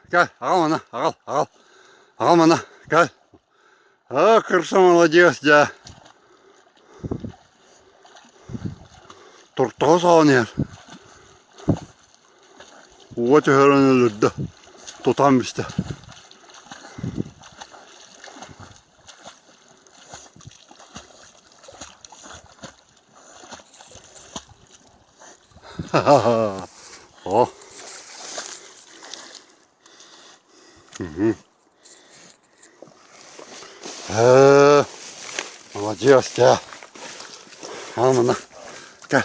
Gel, ağal ana, ağal ana, gel. Kırsa молодец, да. Turtağı sağınıyor. Uğaçı herhangi ölürdü. Tutam işte. Oh. Молодец, да. Алмана, gel.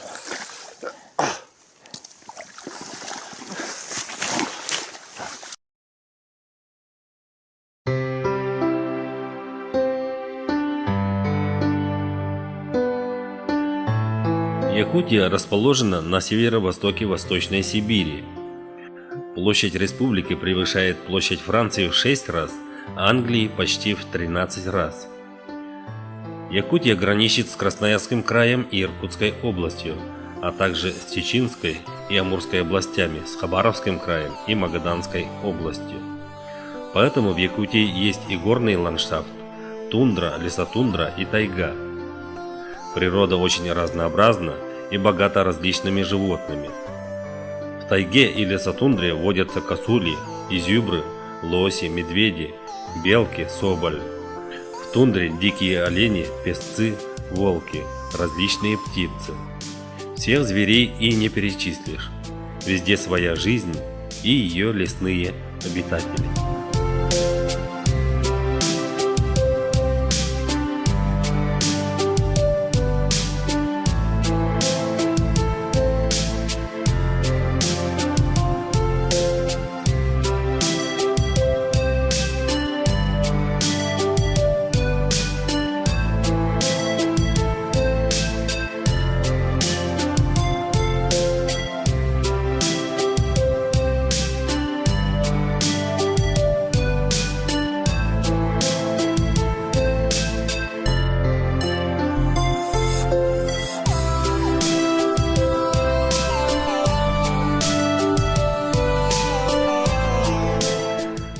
Якутия расположена на северо-востоке Восточной Сибири. Площадь республики превышает площадь Франции в 6 раз, а Англии почти в 13 раз. Якутия граничит с Красноярским краем и Иркутской областью, а также с Чеченской и Амурской областями, с Хабаровским краем и Магаданской областью. Поэтому в Якутии есть и горный ландшафт, тундра, лесотундра и тайга. Природа очень разнообразна и богата различными животными. В тайге и лесотундре водятся косули, изюбры, лоси, медведи, белки, соболь. В тундре дикие олени, песцы, волки, различные птицы. Всех зверей и не перечислишь. Везде своя жизнь и ее лесные обитатели.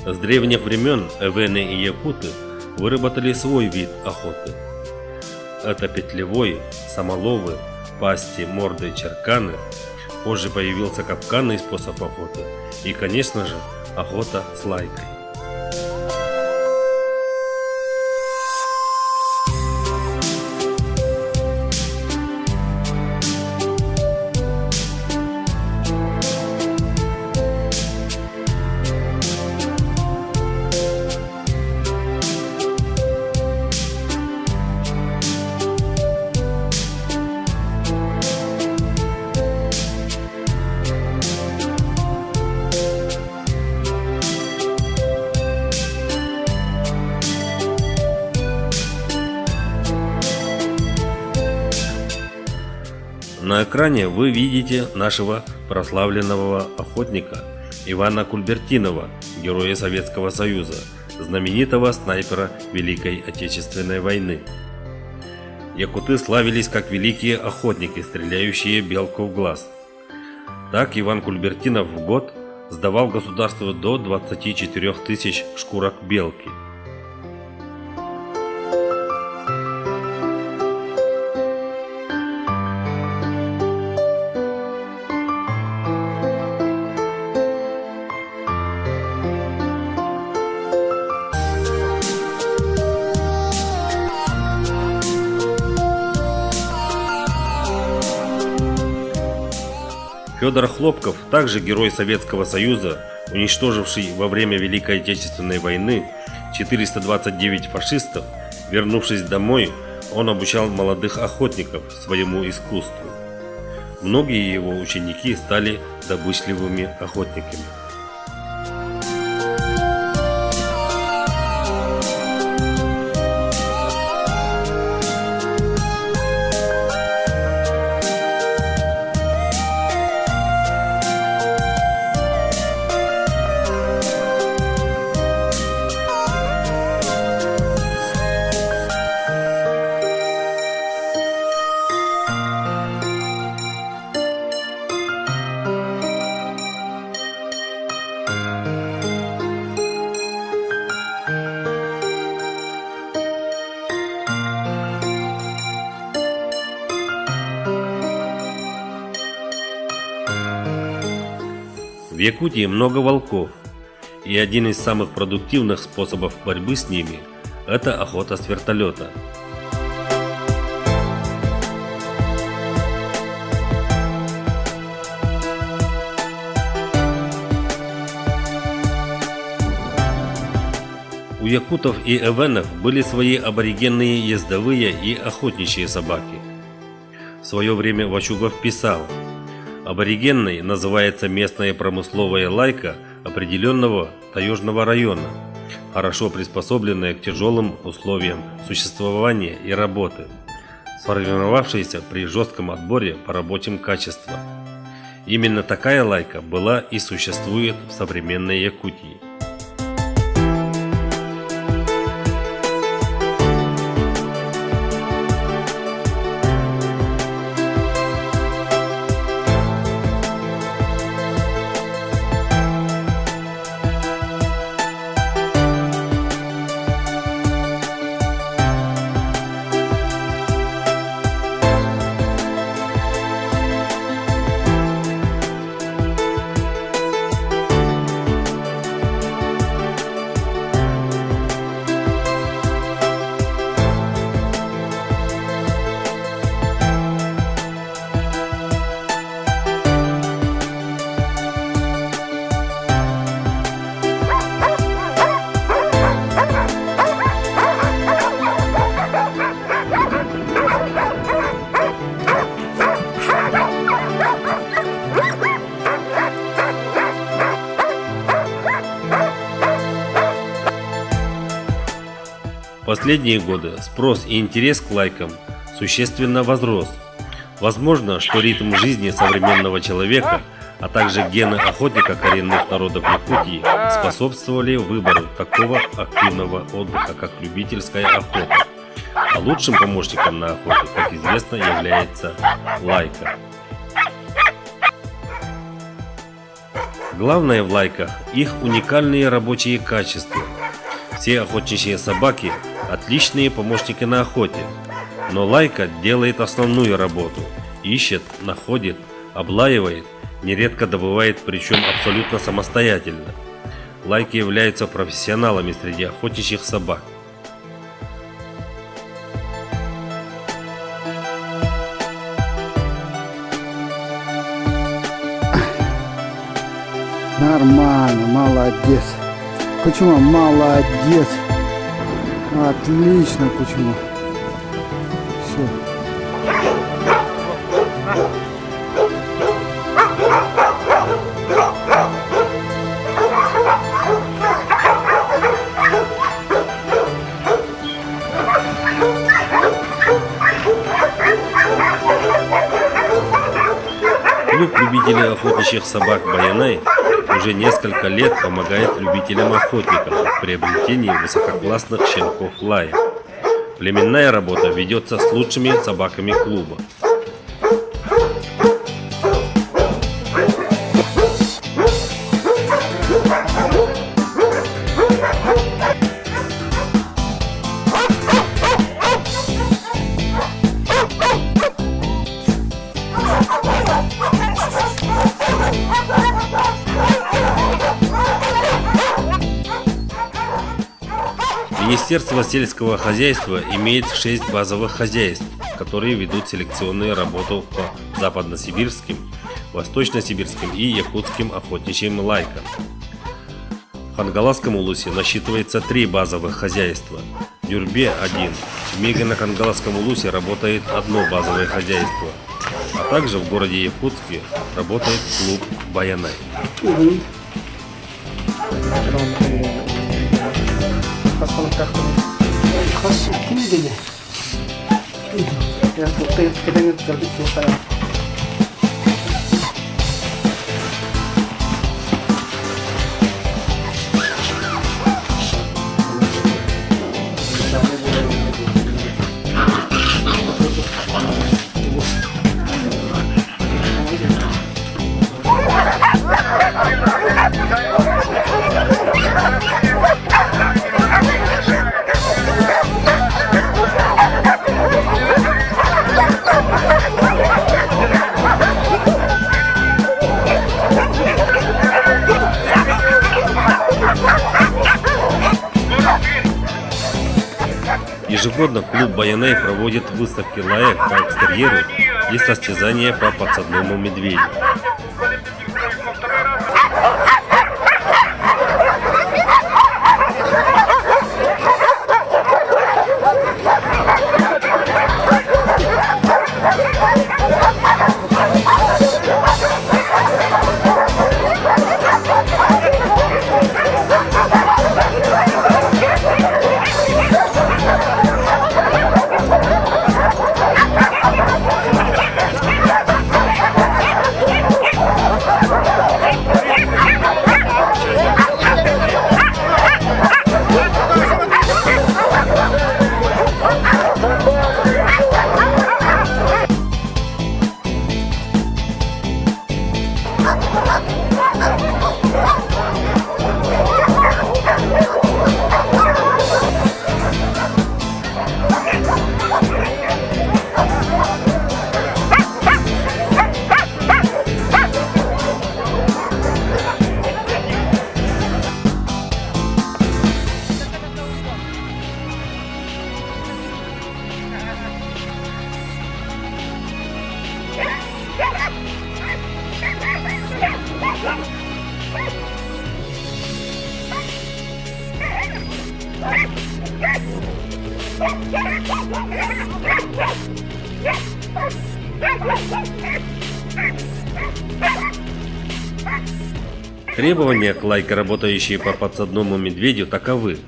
С древних времен эвены и якуты выработали свой вид охоты. Это петлевой, самоловы, пасти, морды, черканы. Позже появился капканный способ охоты и, конечно же, охота с лайкой. На экране вы видите нашего прославленного охотника Ивана Кульбертинова, героя Советского Союза, знаменитого снайпера Великой Отечественной войны. Якуты славились как великие охотники, стреляющие белку в глаз. Так Иван Кульбертинов в год сдавал государству до 24 тысяч шкурок белки. Федор Хлопков, также герой Советского Союза, уничтоживший во время Великой Отечественной войны 429 фашистов, вернувшись домой, он обучал молодых охотников своему искусству. Многие его ученики стали добычливыми охотниками. В Якутии много волков, и один из самых продуктивных способов борьбы с ними – это охота с вертолета. У якутов и эвенов были свои аборигенные ездовые и охотничьи собаки. В свое время Вачугов писал: аборигенной называется местная промысловая лайка определенного таежного района, хорошо приспособленная к тяжелым условиям существования и работы, сформировавшаяся при жестком отборе по рабочим качествам. Именно такая лайка была и существует в современной Якутии. В последние годы спрос и интерес к лайкам существенно возрос. Возможно, что ритм жизни современного человека, а также гены охотника коренных народов Якутии способствовали выбору такого активного отдыха, как любительская охота. А лучшим помощником на охоте, как известно, является лайка. Главное в лайках – их уникальные рабочие качества. Все охотничьи собаки – отличные помощники на охоте, но лайка делает основную работу – ищет, находит, облаивает, нередко добывает, причем абсолютно самостоятельно. Лайки являются профессионалами среди охотничьих собак. Нормально, молодец. Почему? Молодец. Отлично, почему? Все. Клуб любителей охотничьих собак «Баянай» уже несколько лет помогает любителям-охотникам в приобретении высококлассных щенков лая. Племенная работа ведется с лучшими собаками клуба. Министерство сельского хозяйства имеет 6 базовых хозяйств, которые ведут селекционную работу по западносибирским, восточносибирским и якутским охотничьим лайкам. В Хангаласском улусе насчитывается 3 базовых хозяйства, 2 Дюрбе-1 в Мегано-Кангаласском улусе работает одно базовое хозяйство, а также в городе Якутске работает клуб «Баянай». Ежегодно клуб «Баянай» проводит выставки лаек по экстерьеру и состязания по подсадному медведю. Требования к лайке, работающие по подсадному медведю, таковы.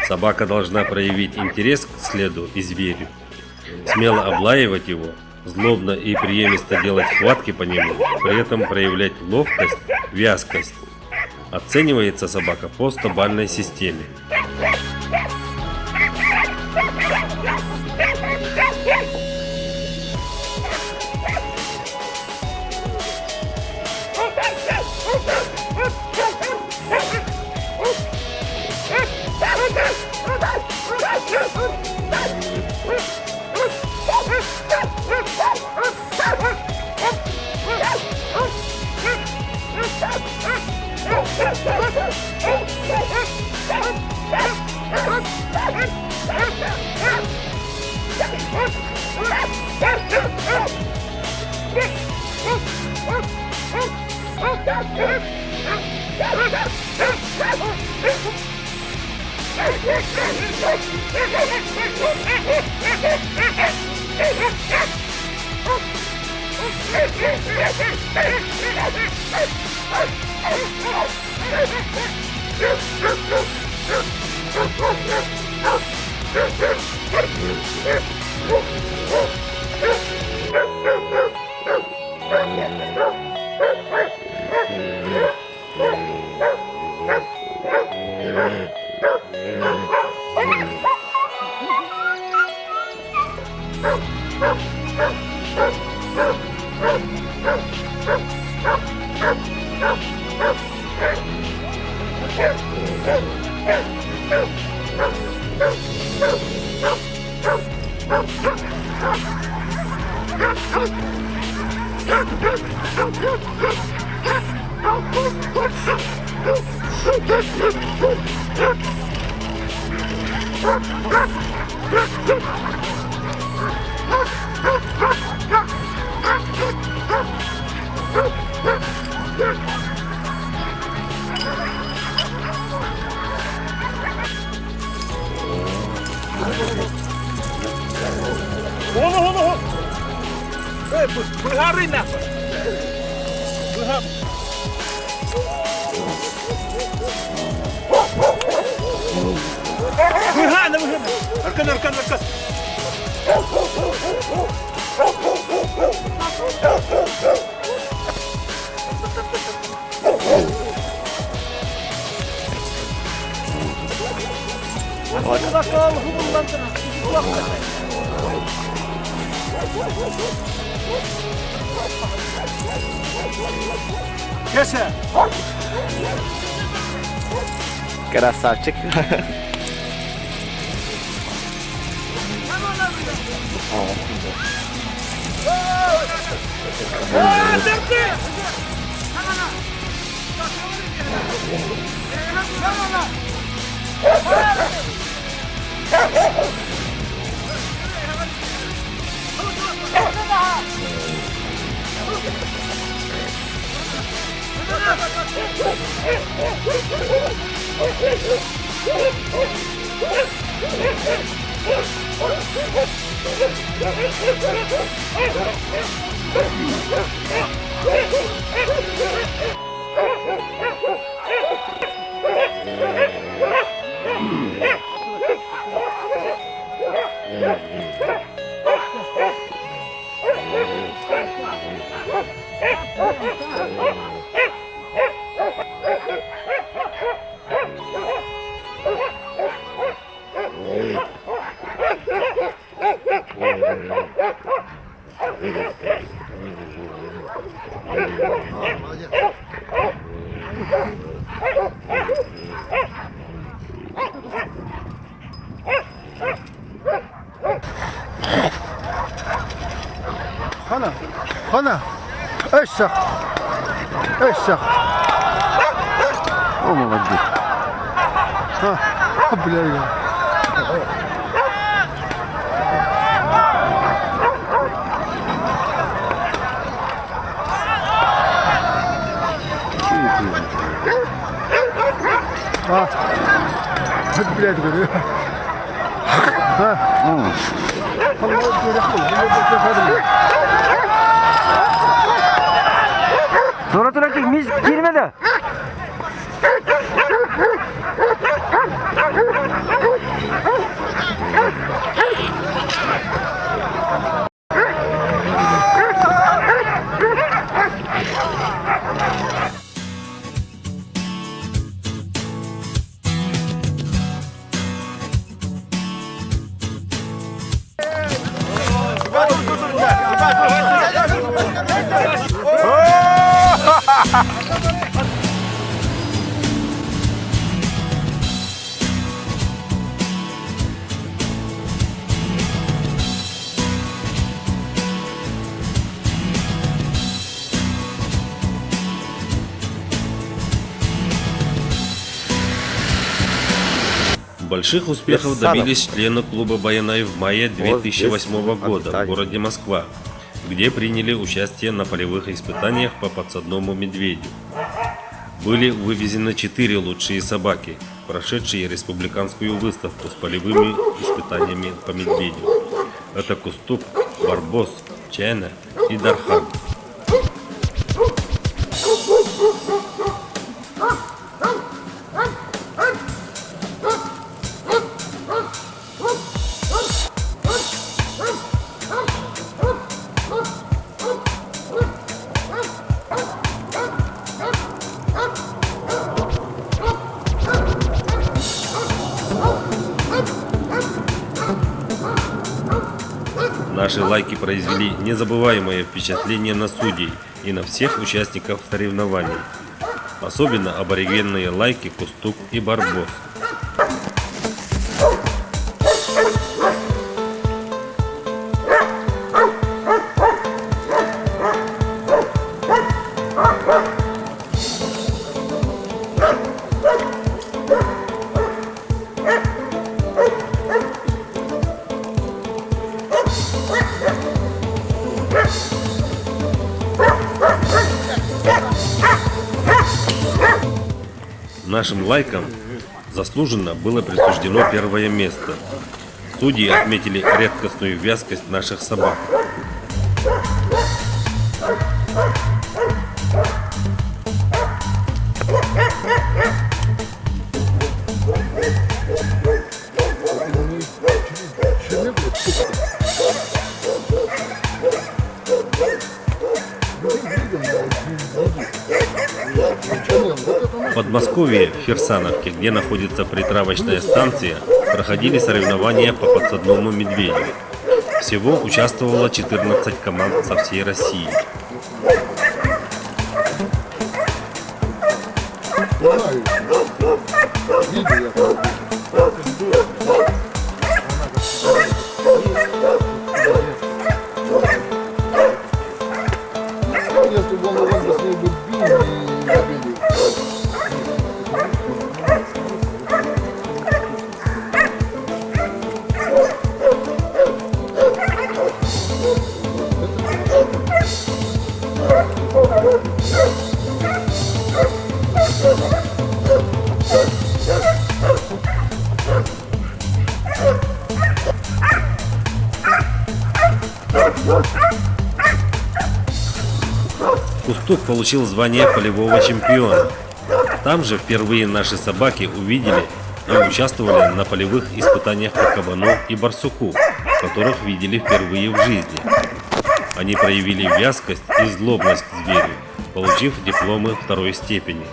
Собака должна проявить интерес к следу и зверю, смело облаивать его, злобно и приемисто делать хватки по нему, при этом проявлять ловкость, вязкость. Оценивается собака по 100-бальной системе. ногу! Вигари нахуй! Вигай! Аркан! Кеся! Красавчик. Хана! Эшах! О, молодец! Бля, блядь, говорю. Sonra mis girmedi. Больших успехов добились члены клуба Баянай в мае 2008 года в городе Москва, где приняли участие на полевых испытаниях по подсадному медведю. Были вывезены 4 лучшие собаки, прошедшие республиканскую выставку с полевыми испытаниями по медведю. Это Кустук, Барбос, Чайна и Дархан. Наши лайки произвели незабываемое впечатление на судей и на всех участников соревнований. Особенно аборигенные лайки Кустук и Барбос. Нашим лайкам заслуженно было присуждено первое место. Судьи отметили редкостную вязкость наших собак. В Подмосковье, в Фирсановке, где находится притравочная станция, проходили соревнования по подсадному медведю. Всего участвовало 14 команд со всей России. Кустук получил звание полевого чемпиона. Там же впервые наши собаки увидели и участвовали на полевых испытаниях по кабану и барсуку, которых видели впервые в жизни. Они проявили вязкость и злобность к зверю, получив дипломы второй степени.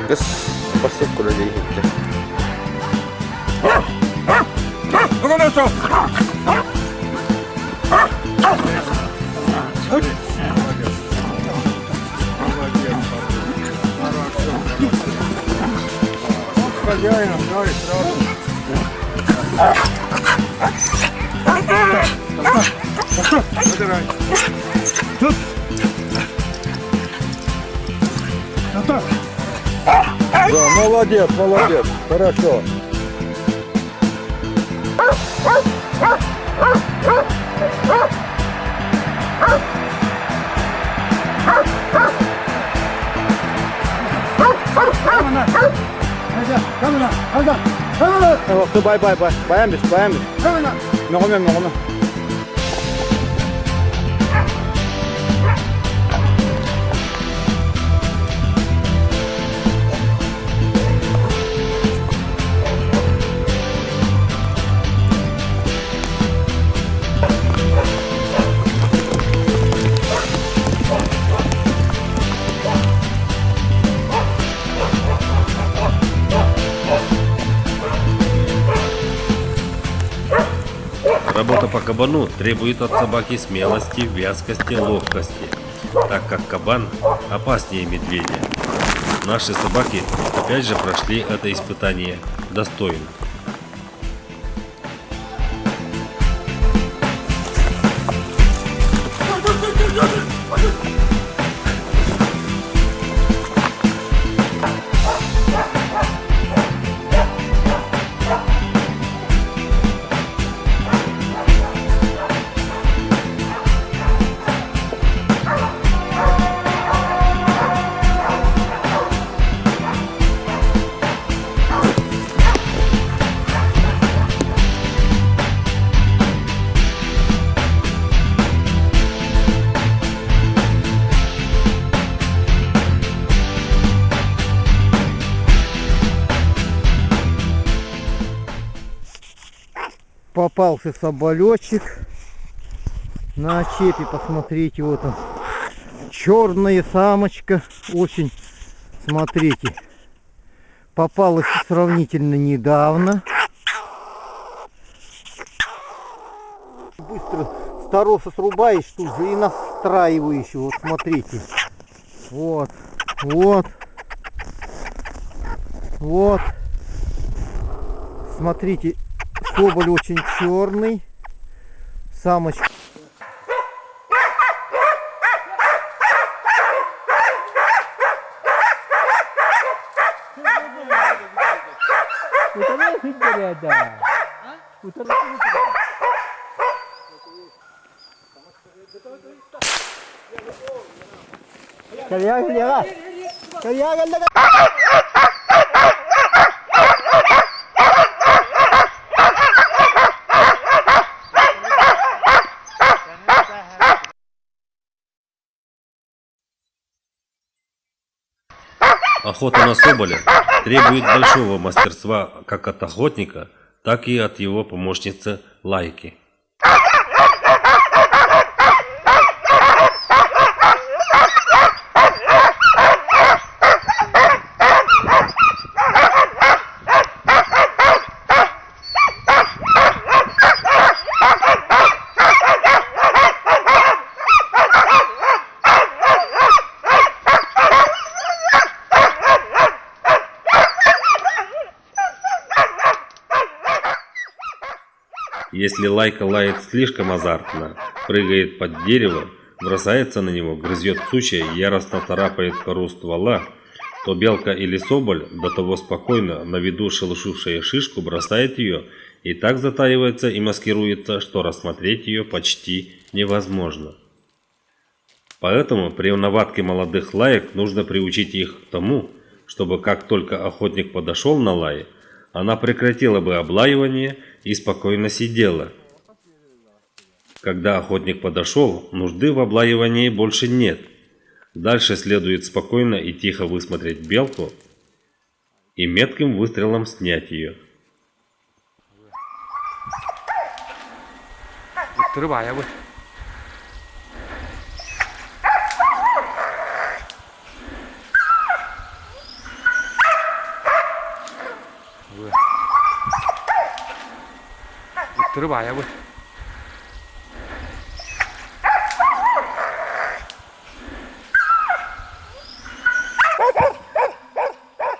Kız basit kulübe gitti. Да, молодец, молодец, хорошо. Bye bye bye. Bayan biz, bayan biz. Mağome. Работа по кабану требует от собаки смелости, вязкости, ловкости, так как кабан опаснее медведя. Наши собаки опять же прошли это испытание достойно. Попался соболечек на очепе, посмотрите, вот он, черная самочка, очень, смотрите, Попалась сравнительно недавно. Быстро с тороса срубаешь тут же и настраиваешь его. Вот смотрите. Вот. Вот. Вот. Смотрите, соболь очень черный. Самочка. Охота на соболя требует большого мастерства как от охотника, так и от его помощницы Лайки. Если Лайка лает слишком азартно, прыгает под дерево, бросается на него, грызет сучья и яростно царапает кору ствола, то белка или соболь, до того спокойно, на виду шелушившая шишку, бросает ее и так затаивается и маскируется, что рассмотреть ее почти невозможно. Поэтому при наводке молодых лаек нужно приучить их к тому, чтобы как только охотник подошел на лай, она прекратила бы облаивание и спокойно сидела. Когда охотник подошел, нужды в облаивании больше нет. Дальше следует спокойно и тихо высмотреть белку и метким выстрелом снять ее. 들어봐야 뭐. 들어봐야 뭐.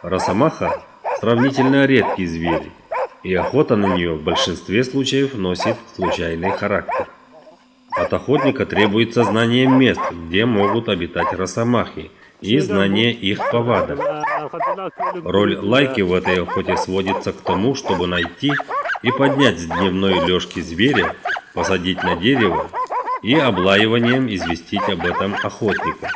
Росомаха сравнительно редкий зверь, и охота на нее в большинстве случаев носит случайный характер. От охотника требуется знание мест, где могут обитать росомахи, и знание их повадок. Роль Лайки в этой охоте сводится к тому, чтобы найти и поднять с дневной лёжки зверя, посадить на дерево и облаиванием известить об этом охотника.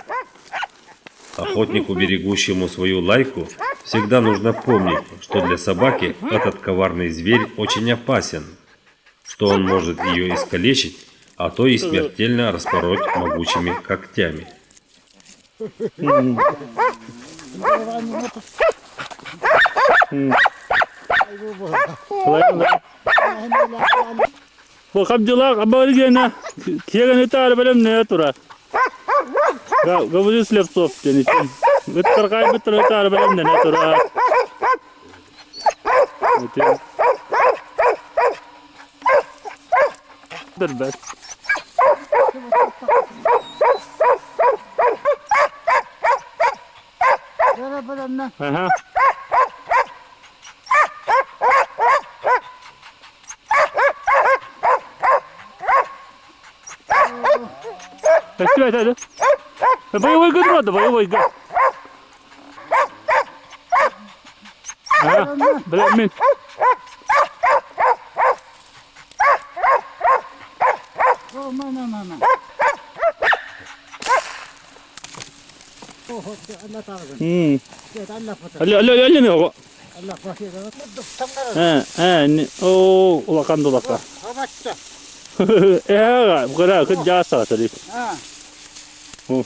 Охотнику, берегущему свою Лайку, всегда нужно помнить, что для собаки этот коварный зверь очень опасен, что он может ее искалечить, а то и смертельно распороть могучими когтями. وخبجلاق أبارجينا كيغن يتعرف بلم نياتورا قبل يسلف صوف جنيتين بترقاي بتر يتعرف بلم نياتورا دربس أها اكتبت هذا باي ويقد رد باي ويقد ها بلا من اللي نهو او وكان ضلك 야, 그래, 그 자서 저리. 어.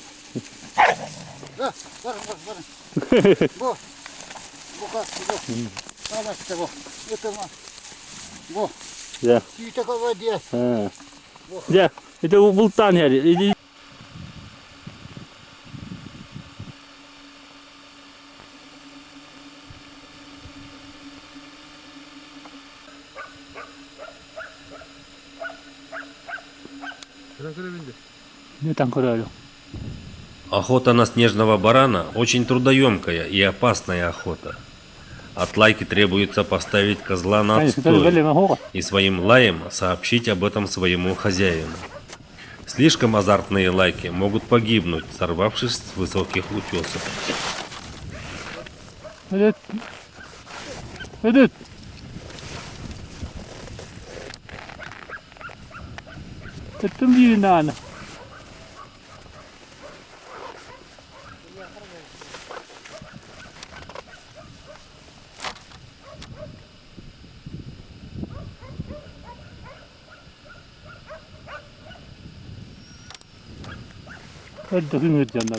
Ya. Ya, itu bultan ya. Не там куда. Охота на снежного барана очень трудоемкая и опасная охота. От лайки требуется поставить козла на отстой и своим лаем сообщить об этом своему хозяину. Слишком азартные лайки могут погибнуть, сорвавшись с высоких утесов. Идет. Это мне надо. Это химердянда.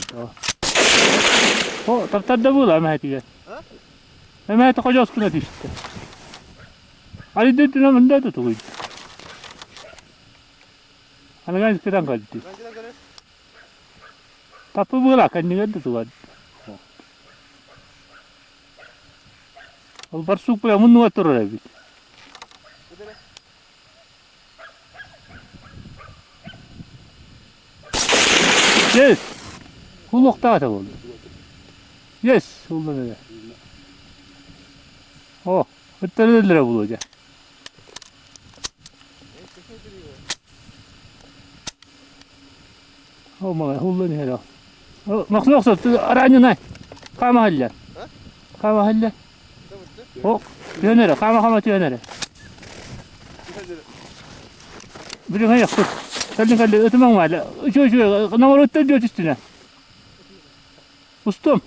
О, таптада була мәтиге. Мәте қожаскына тиште. Али дедина мында да туй. Анаган спиран кадди. Тапы була каннига да туй. Ол барсук була мунну атырыр бит. Yes. Hulukta da oldu. Yes, oldu öyle. Oh, ötürüldüler bulacak. Oh my, huldu ne hele. Oh, maksimum arayın ne? Kama halle. Kama halle. Oh, yönere, kama yönere. Bir ne yaptı? Sen kaldı ötümün var. Şu numara öttü diyor üstüne. Ustum.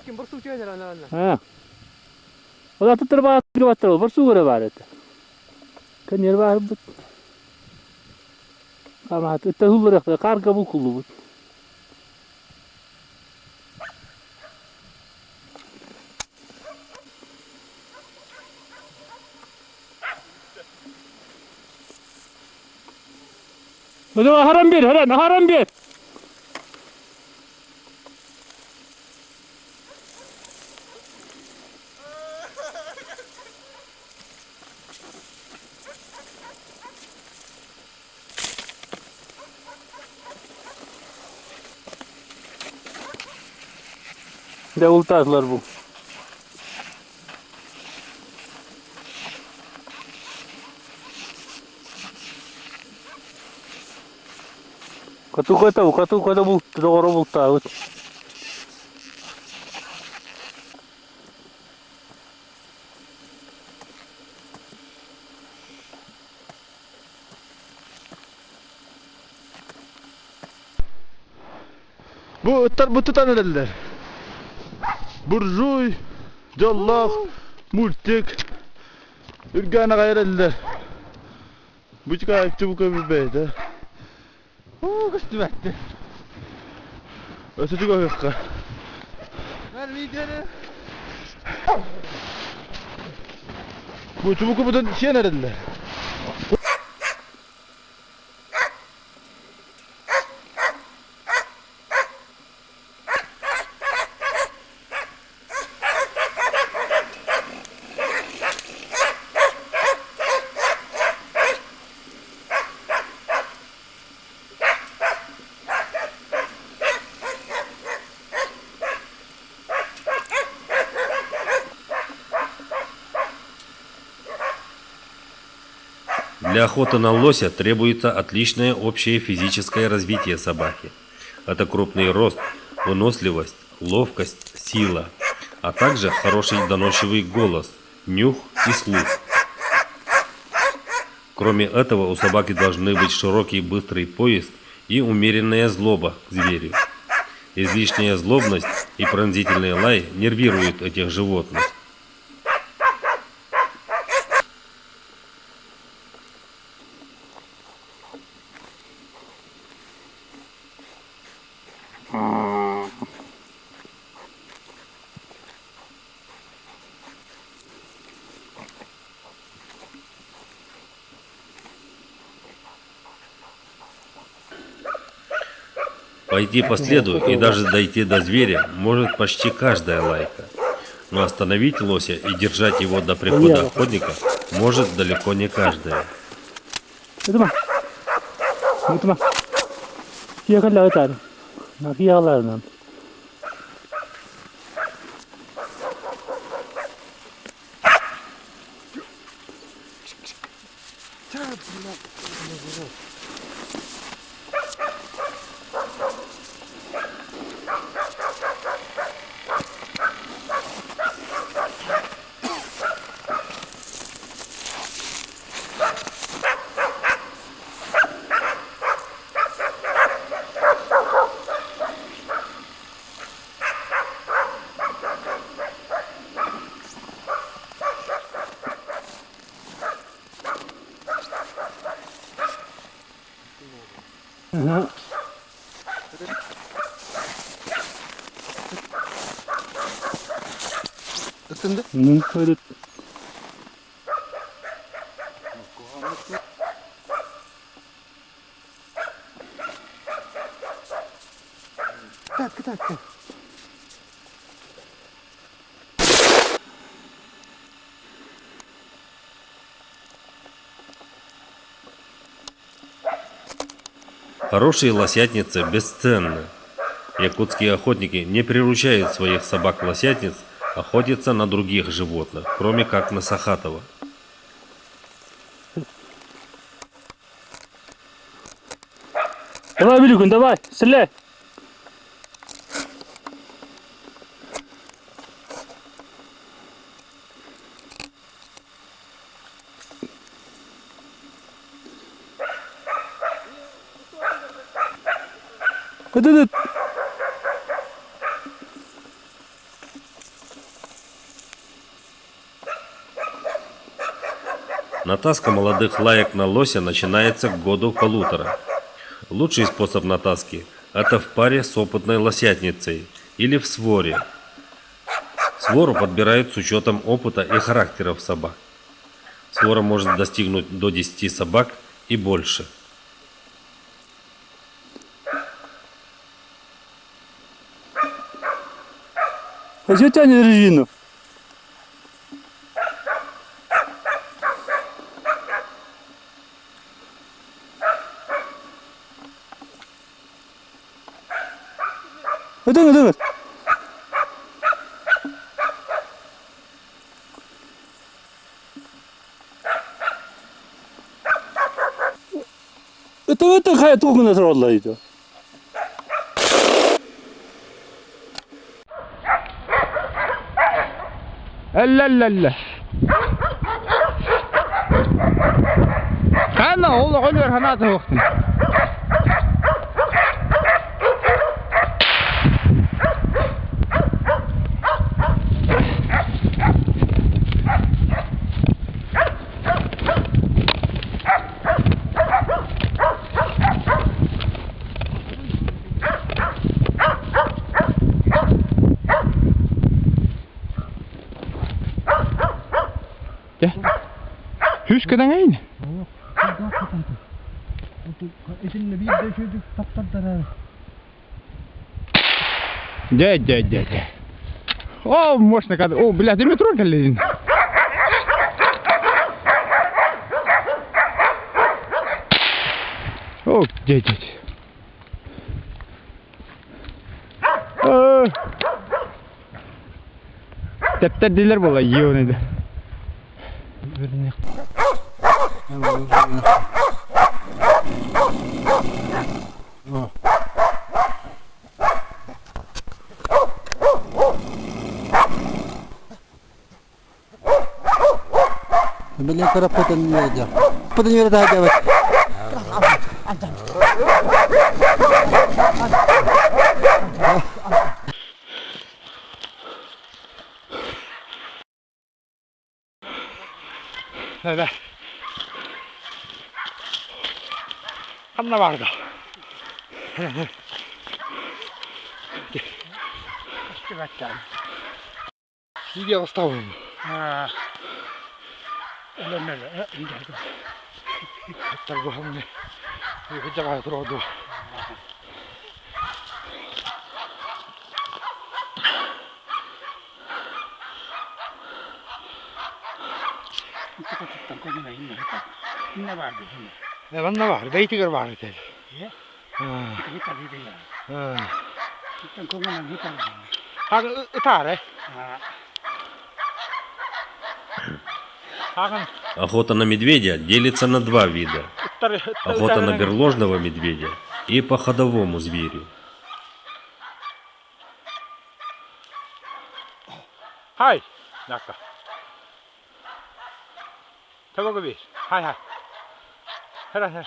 Kim borsuk çeker ana. Ha. O da tutar bak diyor borsuk var var. Kan yer var bu. Ama ötte hulur kar kabul kullu. Hadi haram bir, haram bir. Davultazlar bu. Katu bu doğru bulta. Bu ıttar bu tutan dediler. Burjuy, jallak, multik. Ürgana gayrediler. Bu çıkar çubuk bir beyde. Oo, kaçtı baktı. Ötücük o yakka. Ver videonu. Bu çubuk buradan şey nerediler? Для охоты на лося требуется отличное общее физическое развитие собаки. Это крупный рост, выносливость, ловкость, сила, а также хороший доносчивый голос, нюх и слух. Кроме этого, у собаки должны быть широкий быстрый поиск и умеренная злоба к зверю. Излишняя злобность и пронзительный лай нервируют этих животных. Пойти по следу и даже дойти до зверя может почти каждая лайка. Но остановить лося и держать его до прихода охотника может далеко не каждая. Utma. Utma. Kia kan laut ada. Nah, kia laut nam. Ытынды? Öyle. Так. Хорошие лосятницы бесценны. Якутские охотники не приручают своих собак-лосятниц охотиться на других животных, кроме как на Сахатова. Давай, Великун, давай, стреляй. Иди. Натаска молодых лаек на лося начинается к году-полутора. Лучший способ натаски – это в паре с опытной лосятницей или в своре. Свору подбирают с учетом опыта и характеров собак. Свора может достигнуть до 10 собак и больше. А что тянет резину? Иди. Это какая туга насрала это? Ла. Хана ол ойлор ханаты оқтын. Hysketään ei. Дядя. О, можно когда. О, блядь, ты метро долезин. О, дядя. Тәптәр дилер була, егоны да. Beli kerap petani aja. Petani ada aja, Mas. Да. Hamna vardı. Video оставим. Так бы мне не хотела роду. Там куда-то 있나? 있나 봐도. Evan da var. Beyti gör var dedi. Ha itare. Охота на медведя делится на два вида. Охота на берложного медведя и по ходовому зверю. Hay. Dakika. Tabii bir. Hay hay. Her.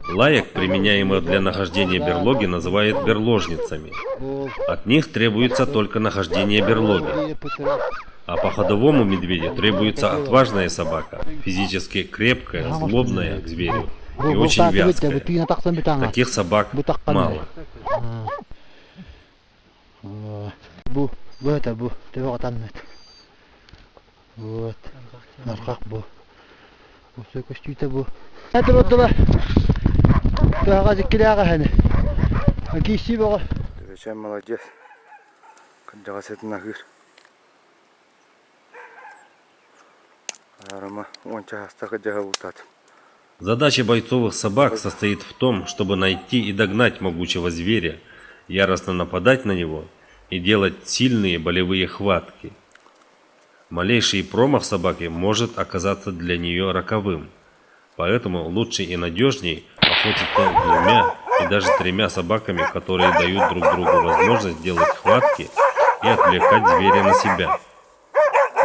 Лаек, применяемых для нахождения берлоги, называют берложницами. От них требуется только нахождение берлоги. А по ходовому медведю требуется отважная собака, физически крепкая, злобная к зверю и очень вязкая. Таких собак мало. Bu böyle bu. Teve atanmet. Вот. Нархах bu. Bu söküştüyte bu. Hadi bakalım. Daha zikiraya hani. Akişi bu. Sen молодец. Когда это нахер. Арама, он часто ходил вот. Задача бойцовых собак состоит в том, чтобы найти и догнать могучего зверя, яростно нападать на него и делать сильные болевые хватки. Малейший промах собаки может оказаться для нее роковым, поэтому лучше и надежней охотиться двумя и даже тремя собаками, которые дают друг другу возможность делать хватки и отвлекать зверя на себя.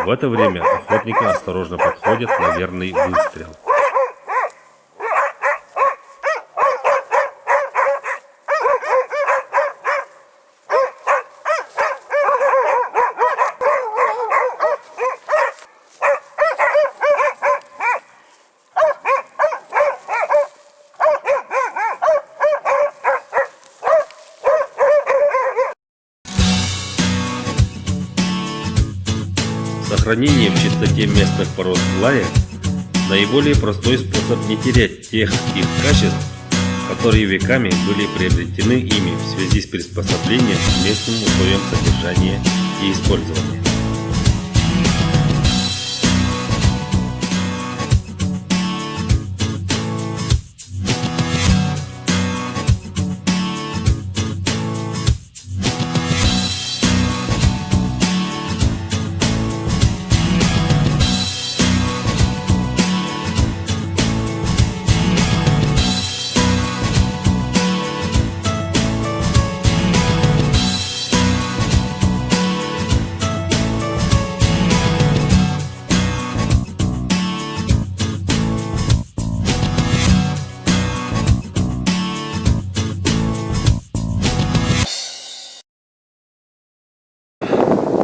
В это время охотники осторожно подходят на верный выстрел. Сохранение в чистоте местных пород лаек – наиболее простой способ не терять тех их качеств, которые веками были приобретены ими в связи с приспособлением к местным условиям содержания и использования.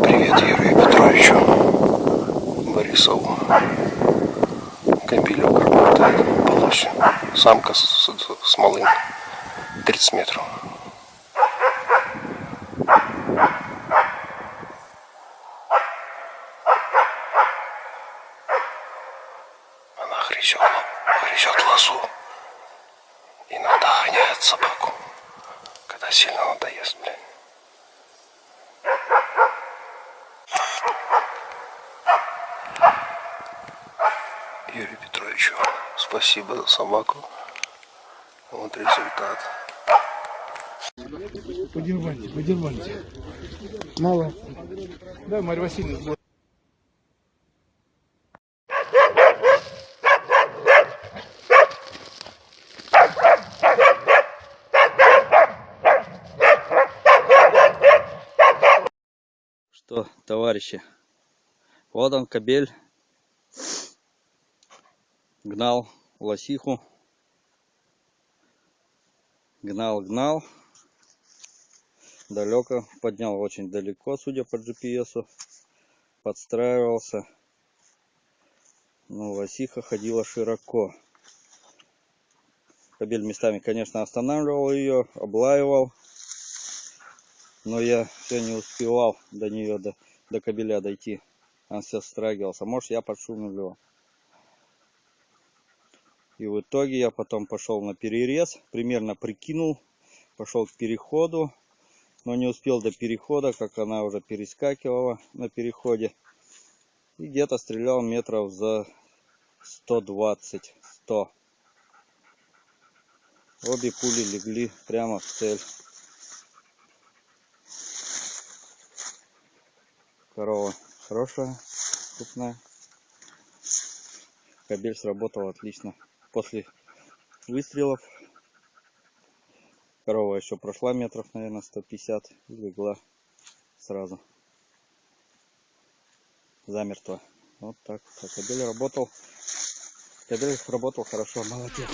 Привет Юрию Петровичу Борисову. Кобелек работает полощь. Самка с малым 30 метров. Она грызет лозу. Иногда гоняет собаку, когда сильно надоест, блин. Юрию Петровичу спасибо за собаку. Вот результат. Подерваньте. Мало. Да, Марья Васильевна. Что, товарищи, вот он кобель гнал лосиху, гнал, далеко, поднял очень далеко, судя по GPS, подстраивался. Но лосиха ходила широко. Кобель местами, конечно, останавливал ее, облаивал. Но я все не успевал до нее, до кобеля дойти. Он все страгивался. Может, я подшумил его. И в итоге я потом пошел на перерез. Примерно прикинул. Пошел к переходу. Но не успел до перехода, как она уже перескакивала на переходе. И где-то стрелял метров за 120-100. Обе пули легли прямо в цель. Корова хорошая, крупная. Кобель сработал отлично. После выстрелов корова еще прошла метров, наверное, 150 и легла сразу. Замертво. Вот так. Кобель работал. Кобель работал хорошо. Молодец.